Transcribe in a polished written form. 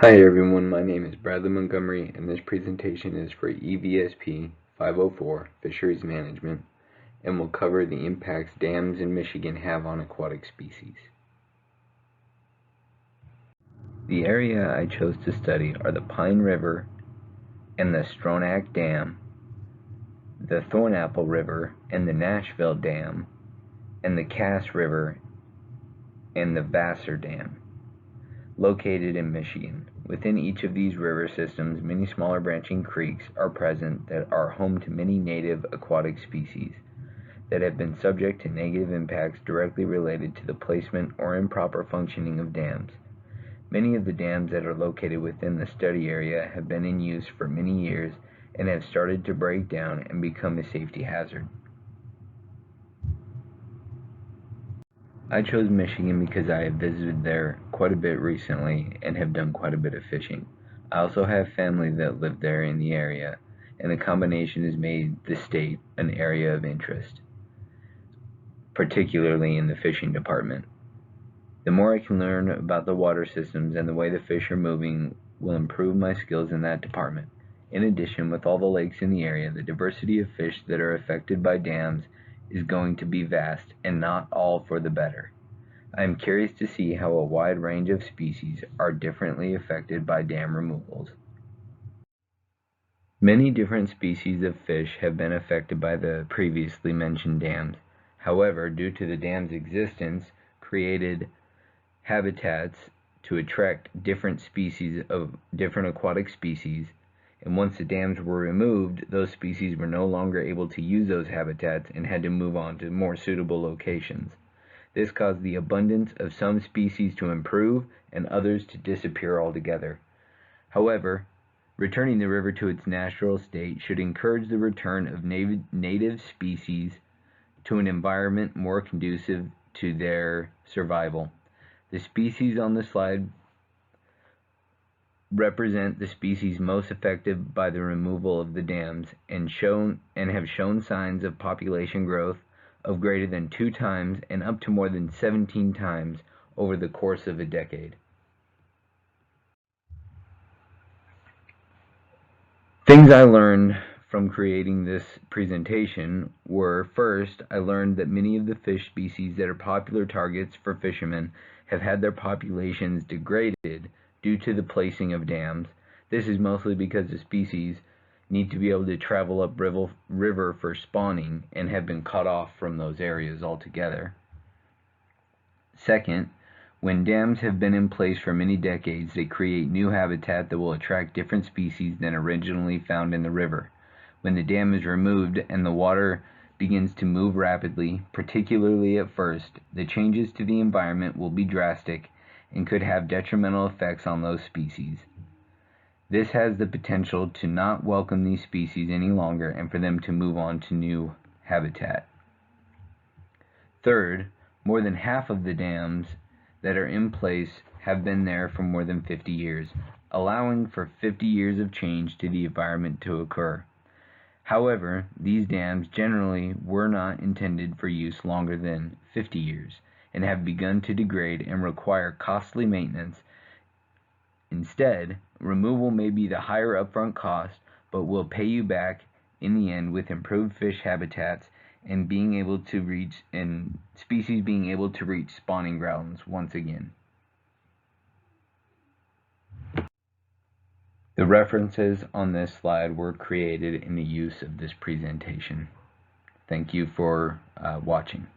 Hi everyone, my name is Bradley Montgomery and this presentation is for EVSP 504 Fisheries Management and will cover the impacts dams in Michigan have on aquatic species. The area I chose to study are the Pine River and the Stronach Dam, the Thornapple River and the Nashville Dam, and the Cass River and the Vassar Dam, located in Michigan. Within each of these river systems, many smaller branching creeks are present that are home to many native aquatic species that have been subject to negative impacts directly related to the placement or improper functioning of dams. Many of the dams that are located within the study area have been in use for many years and have started to break down and become a safety hazard. I chose Michigan because I have visited there quite a bit recently and have done quite a bit of fishing. I also have family that live there in the area, and the combination has made the state an area of interest, particularly in the fishing department. The more I can learn about the water systems and the way the fish are moving will improve my skills in that department. In addition, with all the lakes in the area, the diversity of fish that are affected by dams is going to be vast and not all for the better. I am curious to see how a wide range of species are differently affected by dam removals. Many different species of fish have been affected by the previously mentioned dams. However, due to the dam's existence, created habitats to attract different species of different aquatic species, and once the dams were removed, those species were no longer able to use those habitats and had to move on to more suitable locations. This caused the abundance of some species to improve and others to disappear altogether. However, returning the river to its natural state should encourage the return of native species to an environment more conducive to their survival. The species on the slide represent the species most affected by the removal of the dams and have shown signs of population growth of greater than 2 times and up to more than 17 times over the course of a decade. Things I learned from creating this presentation were: first, I learned that many of the fish species that are popular targets for fishermen have had their populations degraded due to the placing of dams. This is mostly because the species need to be able to travel up river for spawning and have been cut off from those areas altogether. Second, when dams have been in place for many decades, they create new habitat that will attract different species than originally found in the river. When the dam is removed and the water begins to move rapidly, particularly at first, the changes to the environment will be drastic and could have detrimental effects on those species. This has the potential to not welcome these species any longer and for them to move on to new habitat. Third, more than half of the dams that are in place have been there for more than 50 years, allowing for 50 years of change to the environment to occur. However, these dams generally were not intended for use longer than 50 years and have begun to degrade and require costly maintenance. Instead, removal may be the higher upfront cost, but will pay you back in the end with improved fish habitats and species being able to reach spawning grounds once again. The references on this slide were created in the use of this presentation. Thank you for watching.